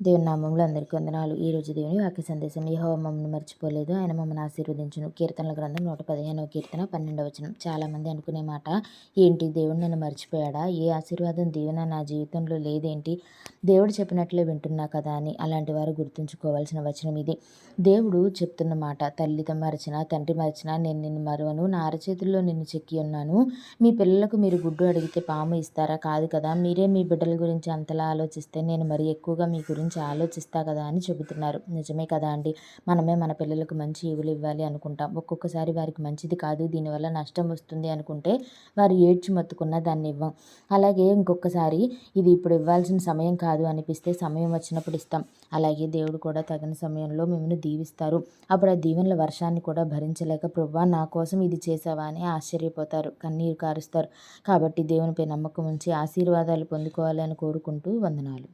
దేవుని నామంలో అందరికీ వందనాలు. ఈరోజు దేవుని వాక్య సందేశం. యెహోవా మమ్మల్ని మర్చిపోలేదు, ఆయన మమ్మల్ని ఆశీర్వదించును. కీర్తనల గ్రంథం 115వ కీర్తన 12వ వచనం. చాలామంది అనుకునే మాట, ఏంటి దేవుడు నన్ను మర్చిపోయాడా? ఏ ఆశీర్వాదం దీవెన నా జీవితంలో లేదేంటి? దేవుడు చెప్పినట్లే వింటున్నా కదా అని. అలాంటి వారు గుర్తుంచుకోవాల్సిన వచనం ఇది. దేవుడు చెప్తున్న మాట, తల్లి మరచినా తండ్రి మరచినా నేను నిన్ను మరువను, నా అరచేతుల్లో నిన్ను చెక్కి ఉన్నాను. మీ పిల్లలకు మీరు గుడ్డు అడిగితే పాము ఇస్తారా? కాదు కదా. మీరే మీ బిడ్డల గురించి అంతలా ఆలోచిస్తే నేను మరి ఎక్కువగా మీ గురించి ఆలోచిస్తా కదా అని చెబుతున్నారు. నిజమే కదా అండి. మనమే మన పిల్లలకు మంచి ఈవులు ఇవ్వాలి అనుకుంటాం. ఒక్కొక్కసారి వారికి మంచిది కాదు, దీనివల్ల నష్టం వస్తుంది అనుకుంటే వారు ఏడ్చి మొత్తుకున్నా దాన్ని ఇవ్వం. అలాగే ఇంకొకసారి ఇది ఇప్పుడు ఇవ్వాల్సిన సమయం కాదు అనిపిస్తే సమయం వచ్చినప్పుడు ఇస్తాం. అలాగే దేవుడు కూడా తగిన సమయంలో మిమ్మల్ని దీవిస్తారు. అప్పుడు ఆ దీవెనల వర్షాన్ని కూడా భరించలేక, ప్రభువా నా కోసం ఇది చేసావా అని ఆశ్చర్యపోతారు, కన్నీరు కారుస్తారు. కాబట్టి దేవునిపై నమ్మకం ఉంచి ఆశీర్వాదాలు పొందుకోవాలని కోరుకుంటూ వందనాలు.